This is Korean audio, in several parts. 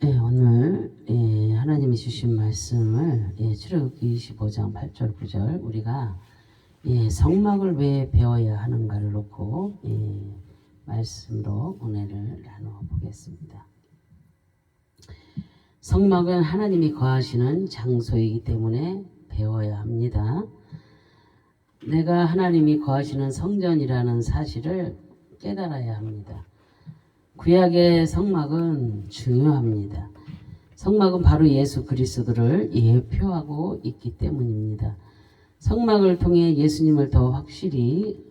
오늘 하나님이 주신 말씀을 출애굽기 25장 8절 9절 우리가 성막을 왜 배워야 하는가를 놓고 말씀으로 은혜를 나누어 보겠습니다. 성막은 하나님이 거하시는 장소이기 때문에 배워야 합니다. 내가 하나님이 거하시는 성전이라는 사실을 깨달아야 합니다. 구약의 성막은 중요합니다. 성막은 바로 예수 그리스도를 예표하고 있기 때문입니다. 성막을 통해 예수님을 더 확실히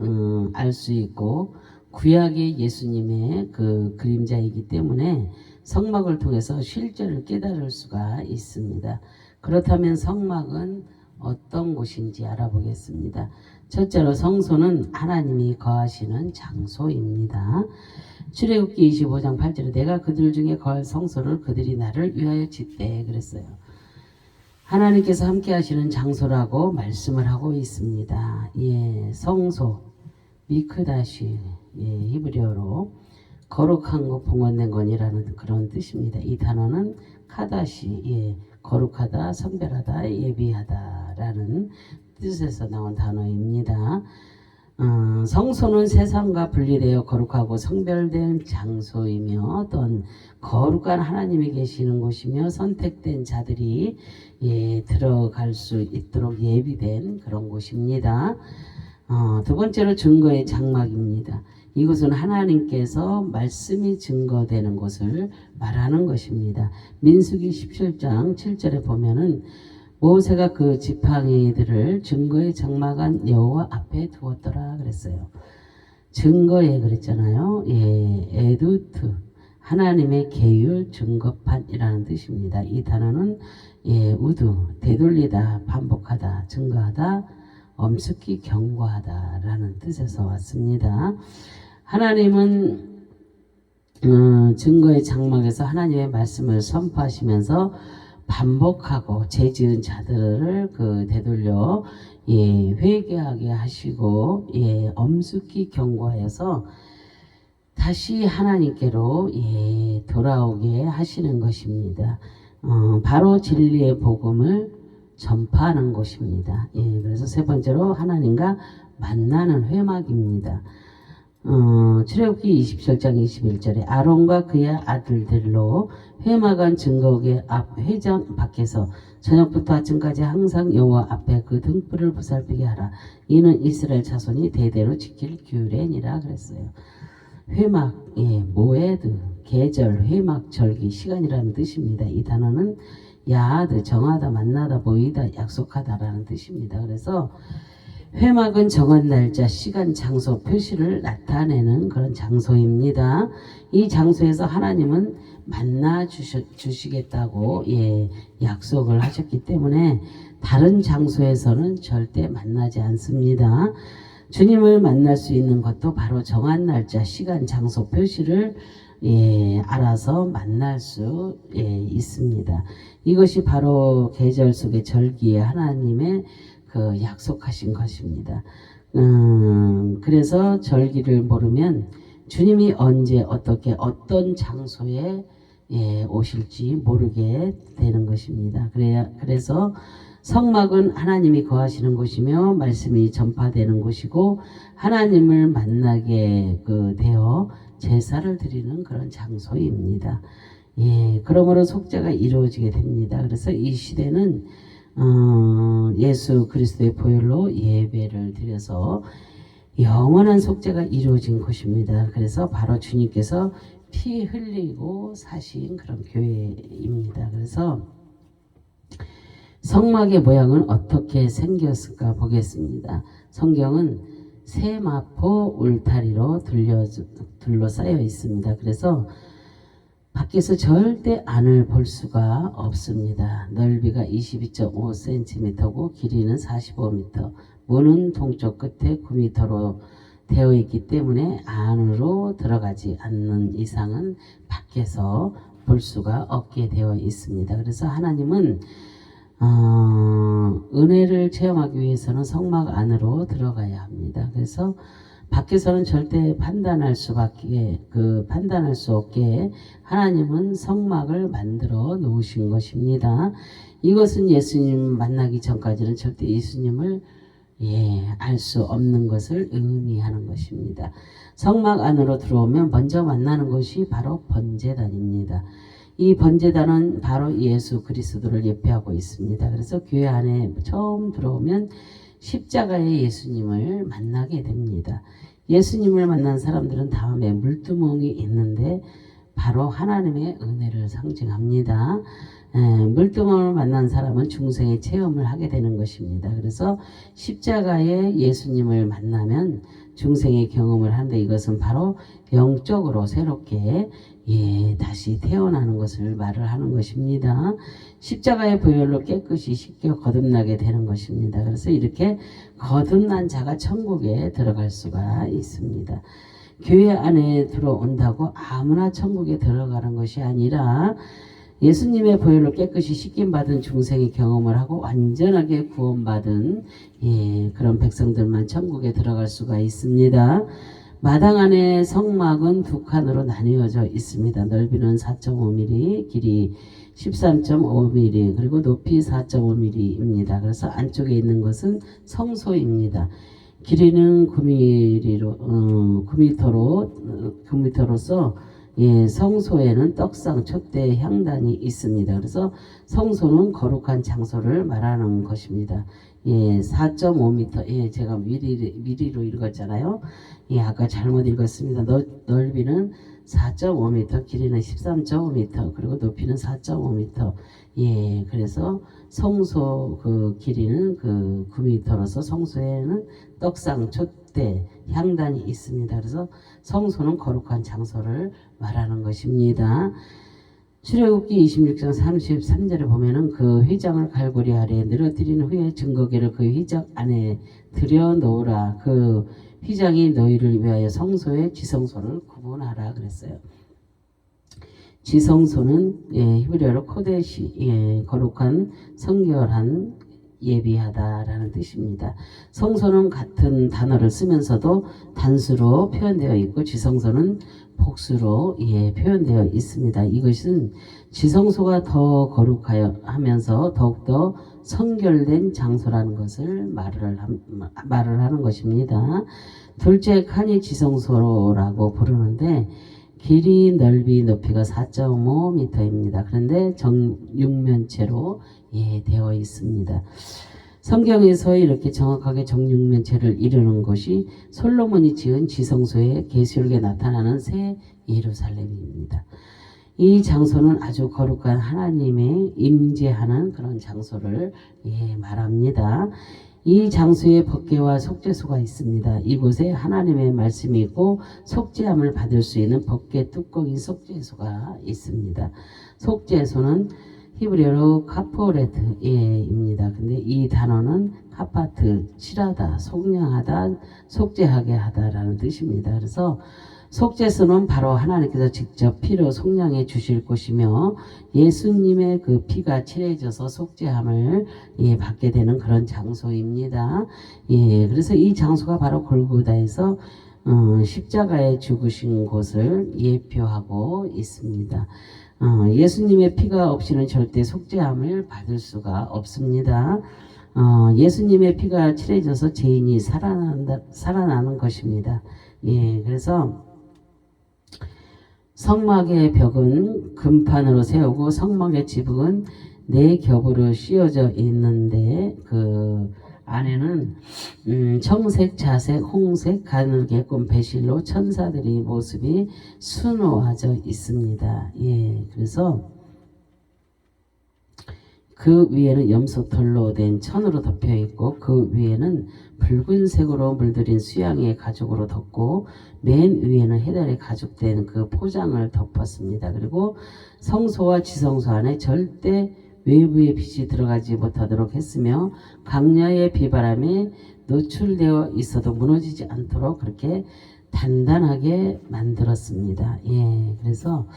알 수 있고 구약의 예수님의 그 그림자이기 때문에 성막을 통해서 실제를 깨달을 수가 있습니다. 그렇다면 성막은 어떤 곳인지 알아보겠습니다. 첫째로 성소는 하나님이 거하시는 장소입니다. 출애굽기 25장 8절에 내가 그들 중에 거할 성소를 그들이 나를 위하여 짓되 그랬어요. 하나님께서 함께 하시는 장소라고 말씀을 하고 있습니다. 성소 미크다시 히브리어로 거룩한 것 봉헌된 건이라는 그런 뜻입니다. 이 단어는 카다시 거룩하다 성별하다 예비하다라는 뜻에서 나온 단어입니다. 성소는 세상과 분리되어 거룩하고 성별된 장소이며 또한 거룩한 하나님이 계시는 곳이며 선택된 자들이 들어갈 수 있도록 예비된 그런 곳입니다. 두 번째로 증거의 장막입니다. 이곳은 하나님께서 말씀이 증거되는 곳을 말하는 것입니다. 민수기 17장 7절에 보면은 모세가 그 지팡이들을 증거의 장막한 여호와 앞에 두었더라 그랬어요. 증거에 그랬잖아요. 에두트 하나님의 계율 증거판이라는 뜻입니다. 이 단어는 우두 되돌리다 반복하다 증거하다 엄습기 경고하다라는 뜻에서 왔습니다. 하나님은 증거의 장막에서 하나님의 말씀을 선포하시면서 반복하고 죄 지은 자들을 되돌려 회개하게 하시고 엄숙히 경고하여서 다시 하나님께로 돌아오게 하시는 것입니다. 바로 진리의 복음을 전파하는 곳입니다. 그래서 세 번째로 하나님과 만나는 회막입니다. 출애굽기 27장 21절에 아론과 그의 아들들로 회막한 증거궤 앞 회장 밖에서 저녁부터 아침까지 항상 여호와 앞에 그 등불을 보살피게 하라. 이는 이스라엘 자손이 대대로 지킬 규례니라 그랬어요. 회막, 모에드, 계절, 회막, 절기, 시간이라는 뜻입니다. 이 단어는 야하드, 정하다, 만나다, 모이다, 약속하다라는 뜻입니다. 그래서 회막은 정한 날짜, 시간, 장소, 표시를 나타내는 그런 장소입니다. 이 장소에서 하나님은 만나 주시겠다고 약속을 하셨기 때문에 다른 장소에서는 절대 만나지 않습니다. 주님을 만날 수 있는 것도 바로 정한 날짜, 시간, 장소, 표시를 알아서 만날 수 있습니다. 이것이 바로 계절 속의 절기에 하나님의 그 약속하신 것입니다. 그래서 절기를 모르면 주님이 언제 어떻게 어떤 장소에 오실지 모르게 되는 것입니다. 그래서 성막은 하나님이 거하시는 곳이며 말씀이 전파되는 곳이고 하나님을 만나게 되어 제사를 드리는 그런 장소입니다. 그러므로 속죄가 이루어지게 됩니다. 그래서 이 시대는 예수 그리스도의 보혈로 예배를 드려서 영원한 속죄가 이루어진 곳입니다. 그래서 바로 주님께서 피 흘리고 사신 그런 교회입니다. 그래서 성막의 모양은 어떻게 생겼을까 보겠습니다. 성경은 세마포 울타리로 둘러싸여 있습니다. 그래서 밖에서 절대 안을 볼 수가 없습니다. 넓이가 22.5cm고 길이는 45m, 문은 동쪽 끝에 9m로 되어 있기 때문에 안으로 들어가지 않는 이상은 밖에서 볼 수가 없게 되어 있습니다. 그래서 하나님은 은혜를 체험하기 위해서는 성막 안으로 들어가야 합니다. 그래서 밖에서는 절대 판단할 수 없게 하나님은 성막을 만들어 놓으신 것입니다. 이것은 예수님 만나기 전까지는 절대 예수님을 알 수 없는 것을 의미하는 것입니다. 성막 안으로 들어오면 먼저 만나는 것이 바로 번제단입니다. 이 번제단은 바로 예수 그리스도를 예표하고 있습니다. 그래서 교회 안에 처음 들어오면 십자가의 예수님을 만나게 됩니다. 예수님을 만난 사람들은 다음에 물두멍이 있는데 바로 하나님의 은혜를 상징합니다. 물두멍을 만난 사람은 중생의 체험을 하게 되는 것입니다. 그래서 십자가의 예수님을 만나면 중생의 경험을 하는데 이것은 바로 영적으로 새롭게 다시 태어나는 것을 말을 하는 것입니다. 십자가의 보혈로 깨끗이 씻겨 거듭나게 되는 것입니다. 그래서 이렇게 거듭난 자가 천국에 들어갈 수가 있습니다. 교회 안에 들어온다고 아무나 천국에 들어가는 것이 아니라 예수님의 보혈로 깨끗이 씻김 받은 중생의 경험을 하고 완전하게 구원받은 그런 백성들만 천국에 들어갈 수가 있습니다. 마당 안에 성막은 두 칸으로 나뉘어져 있습니다. 넓이는 4.5mm, 길이 13.5mm, 그리고 높이 4.5mm입니다. 그래서 안쪽에 있는 것은 성소입니다. 길이는 9m로서 성소에는 떡상, 촛대, 향단이 있습니다. 그래서 성소는 거룩한 장소를 말하는 것입니다. 4.5m, 제가 미리로 읽었잖아요. 아까 잘못 읽었습니다. 넓이는 4.5m, 길이는 13.5m, 그리고 높이는 4.5m. 그래서 성소 그 길이는 9m로서 성소에는 떡상, 촛대, 향단이 있습니다. 그래서 성소는 거룩한 장소를 말하는 것입니다. 출애굽기 26장 33절에 보면은 그 휘장을 갈고리 아래에 늘어뜨린 후에 증거기를 그 휘장 안에 들여 놓으라. 그 휘장이 너희를 위하여 성소의 지성소를 구분하라 그랬어요. 지성소는 히브리어로 코데시, 거룩한 성결한 예비하다라는 뜻입니다. 성소는 같은 단어를 쓰면서도 단수로 표현되어 있고 지성소는 복수로 표현되어 있습니다. 이것은 지성소가 더 거룩하여 하면서 더욱더 성결된 장소라는 것을 말을 하는 것입니다. 둘째 칸이 지성소라고 부르는데 길이, 넓이, 높이가 4.5m입니다. 그런데 정육면체로 되어 있습니다. 성경에서 이렇게 정확하게 정육면체를 이루는 것이 솔로몬이 지은 지성소의 계시록에 나타나는 새 예루살렘입니다. 이 장소는 아주 거룩한 하나님의 임재하는 그런 장소를 말합니다. 이 장소에 법궤와 속죄소가 있습니다. 이곳에 하나님의 말씀이 있고 속죄함을 받을 수 있는 법궤 뚜껑인 속죄소가 있습니다. 속죄소는 히브리어로 카포레트입니다. 근데 이 단어는 카파트, 칠하다, 속량하다, 속죄하게 하다라는 뜻입니다. 그래서 속죄소는 바로 하나님께서 직접 피로 속량해 주실 곳이며 예수님의 그 피가 칠해져서 속죄함을 받게 되는 그런 장소입니다. 그래서 이 장소가 바로 골고다에서 십자가에 죽으신 곳을 예표하고 있습니다. 예수님의 피가 없이는 절대 속죄함을 받을 수가 없습니다. 예수님의 피가 칠해져서 죄인이 살아나는 것입니다. 그래서 성막의 벽은 금판으로 세우고 성막의 지붕은 4겹으로 씌워져 있는데 그 안에는 청색, 자색, 홍색, 가늘게 꾼 배실로 천사들의 모습이 수놓아져 있습니다. 그래서 그 위에는 염소털로 된 천으로 덮여 있고 그 위에는 붉은색으로 물들인 수양의 가죽으로 덮고 맨 위에는 해달에 가죽된 그 포장을 덮었습니다. 그리고 성소와 지성소 안에 절대 외부의 빛이 들어가지 못하도록 했으며 강야의 비바람에 노출되어 있어도 무너지지 않도록 그렇게 단단하게 만들었습니다. 그래서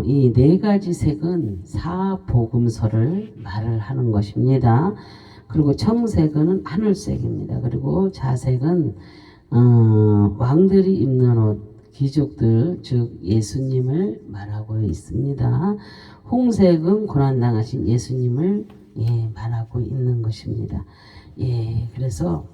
이 4가지 색은 사복음서를 말을 하는 것입니다. 그리고 청색은 하늘색입니다. 그리고 자색은 왕들이 입는 옷, 귀족들 즉 예수님을 말하고 있습니다. 홍색은 고난당하신 예수님을 말하고 있는 것입니다. 그래서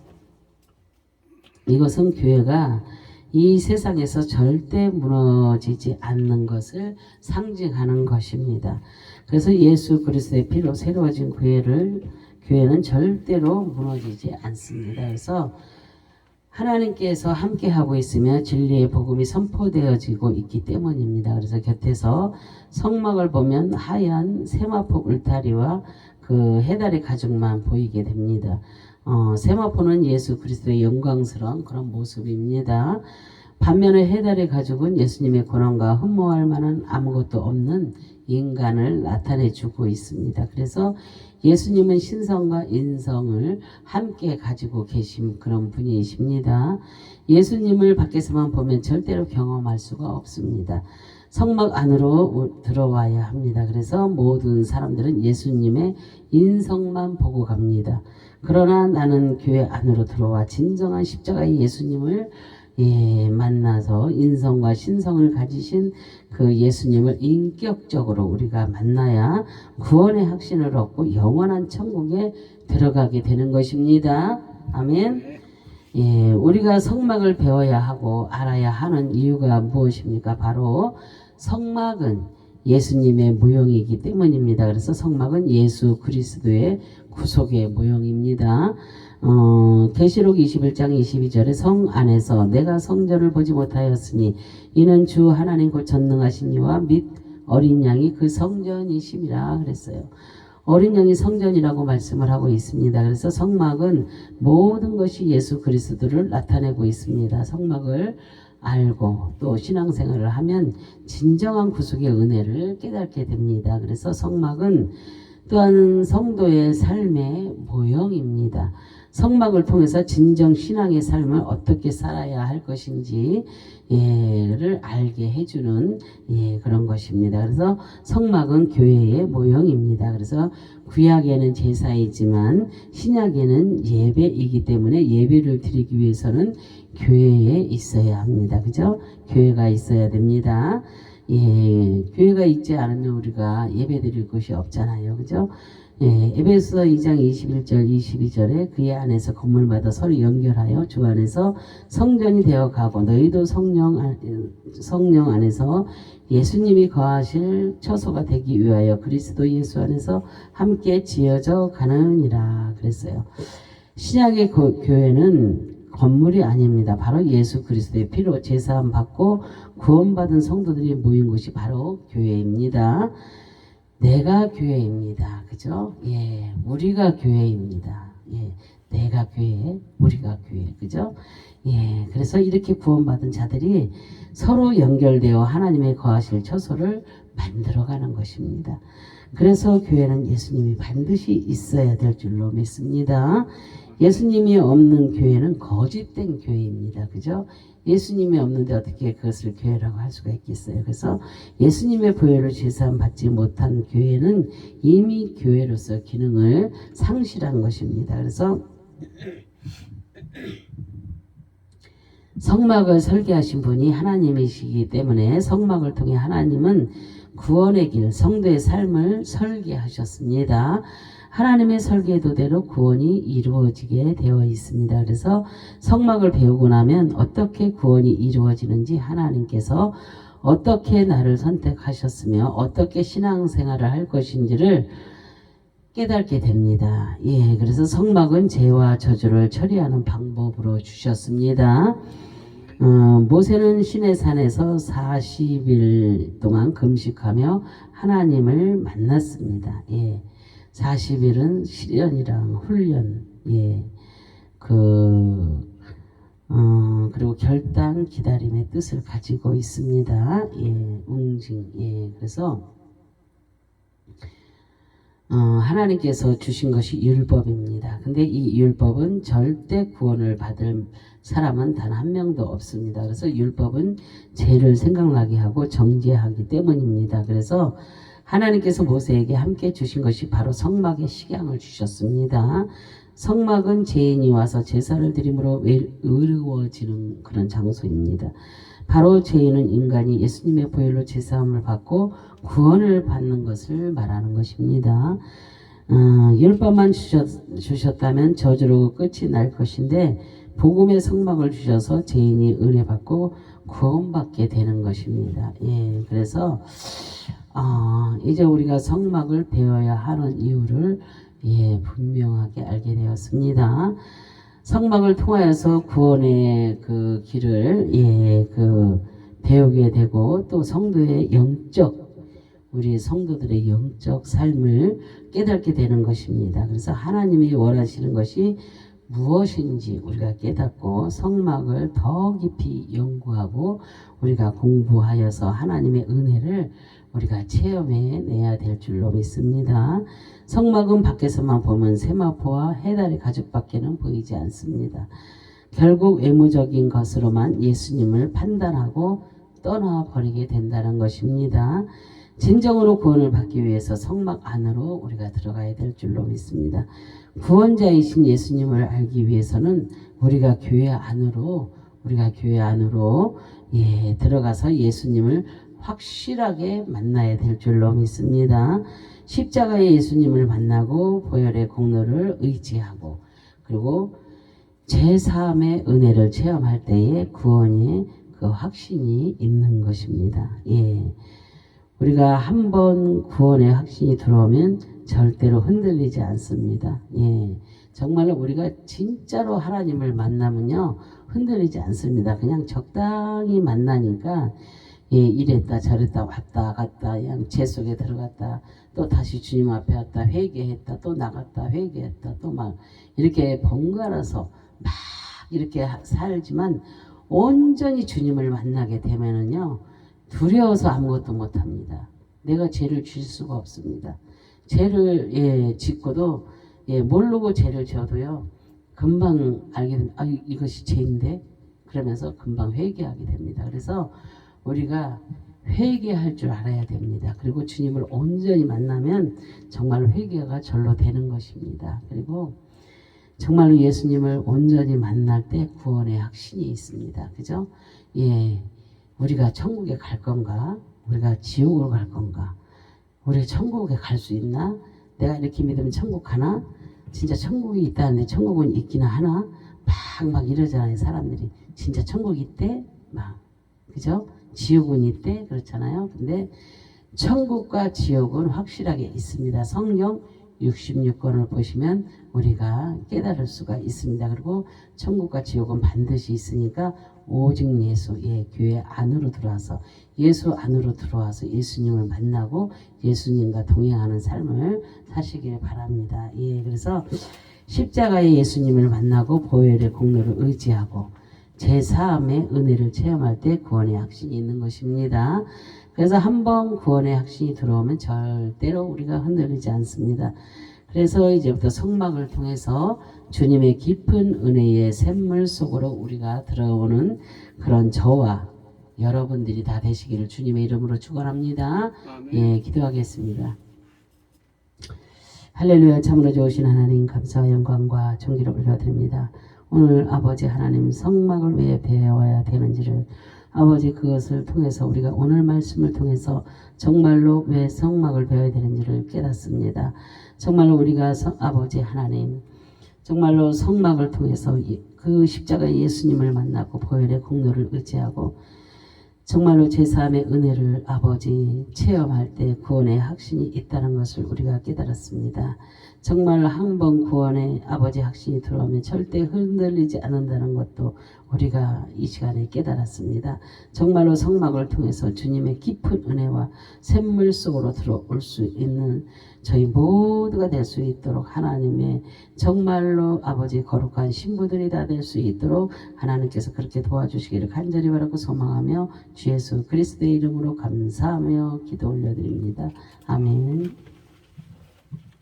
이것은 교회가 이 세상에서 절대 무너지지 않는 것을 상징하는 것입니다. 그래서 예수 그리스도의 피로 새로워진 교회는 절대로 무너지지 않습니다. 그래서 하나님께서 함께하고 있으며 진리의 복음이 선포되어지고 있기 때문입니다. 그래서 곁에서 성막을 보면 하얀 세마포 울타리와 그 해달의 가죽만 보이게 됩니다. 세마포는 예수 그리스도의 영광스러운 그런 모습입니다. 반면에 해달의 가죽은 예수님의 고난과 흠모할 만한 아무것도 없는 인간을 나타내주고 있습니다. 그래서 예수님은 신성과 인성을 함께 가지고 계신 그런 분이십니다. 예수님을 밖에서만 보면 절대로 경험할 수가 없습니다. 성막 안으로 들어와야 합니다. 그래서 모든 사람들은 예수님의 인성만 보고 갑니다. 그러나 나는 교회 안으로 들어와 진정한 십자가의 예수님을 만나서 인성과 신성을 가지신 그 예수님을 인격적으로 우리가 만나야 구원의 확신을 얻고 영원한 천국에 들어가게 되는 것입니다. 아멘. 우리가 성막을 배워야 하고 알아야 하는 이유가 무엇입니까? 바로 성막은 예수님의 모형이기 때문입니다. 그래서 성막은 예수 그리스도의 구속의 모형입니다. 계시록 21장 22절에 성 안에서 내가 성전을 보지 못하였으니 이는 주 하나님 곧 전능하신 이와 및 어린 양이 그 성전이심이라 그랬어요. 어린 양이 성전이라고 말씀을 하고 있습니다. 그래서 성막은 모든 것이 예수 그리스도를 나타내고 있습니다. 성막을 알고 또 신앙생활을 하면 진정한 구속의 은혜를 깨닫게 됩니다. 그래서 성막은 또한 성도의 삶의 모형입니다. 성막을 통해서 진정 신앙의 삶을 어떻게 살아야 할 것인지를 알게 해주는 그런 것입니다. 그래서 성막은 교회의 모형입니다. 그래서 구약에는 제사이지만 신약에는 예배이기 때문에 예배를 드리기 위해서는 교회에 있어야 합니다. 그죠? 교회가 있어야 됩니다. 교회가 있지 않으면 우리가 예배 드릴 곳이 없잖아요. 그죠? 에베소 2장 21절 22절에 그의 안에서 건물마다 서로 연결하여 주 안에서 성전이 되어 가고 너희도 성령 안에서 예수님이 거하실 처소가 되기 위하여 그리스도 예수 안에서 함께 지어져 가느니라 그랬어요. 신약의 교회는 건물이 아닙니다. 바로 예수 그리스도의 피로 제사함 받고 구원받은 성도들이 모인 곳이 바로 교회입니다. 내가 교회입니다. 그죠? 우리가 교회입니다. 내가 교회, 우리가 교회. 그죠? 그래서 이렇게 구원받은 자들이 서로 연결되어 하나님의 거하실 처소를 만들어가는 것입니다. 그래서 교회는 예수님이 반드시 있어야 될 줄로 믿습니다. 예수님이 없는 교회는 거짓된 교회입니다. 그죠? 예수님이 없는데 어떻게 그것을 교회라고 할 수가 있겠어요. 그래서 예수님의 보혈을 제사함 받지 못한 교회는 이미 교회로서 기능을 상실한 것입니다. 그래서 성막을 설계하신 분이 하나님이시기 때문에 성막을 통해 하나님은 구원의 길, 성도의 삶을 설계하셨습니다. 하나님의 설계도대로 구원이 이루어지게 되어 있습니다. 그래서 성막을 배우고 나면 어떻게 구원이 이루어지는지 하나님께서 어떻게 나를 선택하셨으며 어떻게 신앙생활을 할 것인지를 깨닫게 됩니다. 그래서 성막은 죄와 저주를 처리하는 방법으로 주셨습니다. 모세는 시내산에서 40일 동안 금식하며 하나님을 만났습니다. 40일은 시련이랑 훈련, 그리고 결단, 기다림의 뜻을 가지고 있습니다. 웅징, 그래서 하나님께서 주신 것이 율법입니다. 근데 이 율법은 절대 구원을 받을 사람은 단 한 명도 없습니다. 그래서 율법은 죄를 생각나게 하고 정죄하기 때문입니다. 그래서 하나님께서 모세에게 함께 주신 것이 바로 성막의 식양을 주셨습니다. 성막은 죄인이 와서 제사를 드림으로 의로워지는 그런 장소입니다. 바로 죄인은 인간이 예수님의 보혈로 제사함을 받고 구원을 받는 것을 말하는 것입니다. 10번만 주셨다면 저주로 끝이 날 것인데 복음의 성막을 주셔서 죄인이 은혜 받고 구원받게 되는 것입니다. 예, 그래서 이제 우리가 성막을 배워야 하는 이유를 분명하게 알게 되었습니다. 성막을 통하여서 구원의 그 길을 배우게 되고 또 성도의 우리 성도들의 영적 삶을 깨닫게 되는 것입니다. 그래서 하나님이 원하시는 것이 무엇인지 우리가 깨닫고 성막을 더 깊이 연구하고 우리가 공부하여서 하나님의 은혜를 우리가 체험해 내야 될 줄로 믿습니다. 성막은 밖에서만 보면 세마포와 해달의 가죽밖에는 보이지 않습니다. 결국 외모적인 것으로만 예수님을 판단하고 떠나버리게 된다는 것입니다. 진정으로 구원을 받기 위해서 성막 안으로 우리가 들어가야 될 줄로 믿습니다. 구원자이신 예수님을 알기 위해서는 우리가 교회 안으로 들어가서 예수님을 확실하게 만나야 될 줄로 믿습니다. 십자가의 예수님을 만나고 보혈의 공로를 의지하고 그리고 제3의 은혜를 체험할 때에 구원의 그 확신이 있는 것입니다. 우리가 한번 구원의 확신이 들어오면 절대로 흔들리지 않습니다. 정말로 우리가 진짜로 하나님을 만나면요 흔들리지 않습니다. 그냥 적당히 만나니까 이랬다 저랬다 왔다 갔다 그냥 제 속에 들어갔다 또 다시 주님 앞에 왔다 회개했다 또 나갔다 회개했다 또 막 이렇게 번갈아서 막 이렇게 살지만 온전히 주님을 만나게 되면은요 두려워서 아무것도 못합니다. 내가 죄를 질 수가 없습니다. 죄를 짓고도 모르고 죄를 져도요 금방 알게 됩니다. 이것이 죄인데 그러면서 금방 회개하게 됩니다. 그래서 우리가 회개할 줄 알아야 됩니다. 그리고 주님을 온전히 만나면 정말로 회개가 절로 되는 것입니다. 그리고 정말로 예수님을 온전히 만날 때 구원의 확신이 있습니다. 그죠? 우리가 천국에 갈 건가? 우리가 지옥으로 갈 건가? 우리 천국에 갈 수 있나? 내가 이렇게 믿으면 천국 가나? 진짜 천국이 있다는데 천국은 있기나 하나? 막 이러잖아요. 사람들이. 진짜 천국 있대? 그죠? 지옥은 있대? 그렇잖아요. 근데 천국과 지옥은 확실하게 있습니다. 성경 66권을 보시면 우리가 깨달을 수가 있습니다. 그리고 천국과 지옥은 반드시 있으니까 오직 교회 안으로 들어와서 예수 안으로 들어와서 예수님을 만나고 예수님과 동행하는 삶을 사시길 바랍니다. 그래서 십자가의 예수님을 만나고 보혈의 공로를 의지하고 제3의 은혜를 체험할 때 구원의 확신이 있는 것입니다. 그래서 한번 구원의 확신이 들어오면 절대로 우리가 흔들리지 않습니다. 그래서 이제부터 성막을 통해서 주님의 깊은 은혜의 샘물 속으로 우리가 들어오는 그런 저와 여러분들이 다 되시기를 주님의 이름으로 축원합니다. 기도하겠습니다. 할렐루야. 참으로 좋으신 하나님 감사와 영광과 존귀를 올려드립니다. 오늘 아버지 하나님 성막을 왜 배워야 되는지를 아버지 그것을 통해서 우리가 오늘 말씀을 통해서 정말로 왜 성막을 배워야 되는지를 깨닫습니다. 정말로 우리가 아버지 하나님 정말로 성막을 통해서 그 십자가의 예수님을 만나고 보혈의 공로를 의지하고 정말로 제3의 은혜를 아버지 체험할 때 구원의 확신이 있다는 것을 우리가 깨달았습니다. 정말 한번 구원의 아버지 확신이 들어오면 절대 흔들리지 않는다는 것도 우리가 이 시간에 깨달았습니다. 정말로 성막을 통해서 주님의 깊은 은혜와 샘물 속으로 들어올 수 있는 저희 모두가 될 수 있도록 하나님의 정말로 아버지 거룩한 신부들이 다 될 수 있도록 하나님께서 그렇게 도와주시기를 간절히 바라고 소망하며 주 예수 그리스도의 이름으로 감사하며 기도 올려드립니다. 아멘.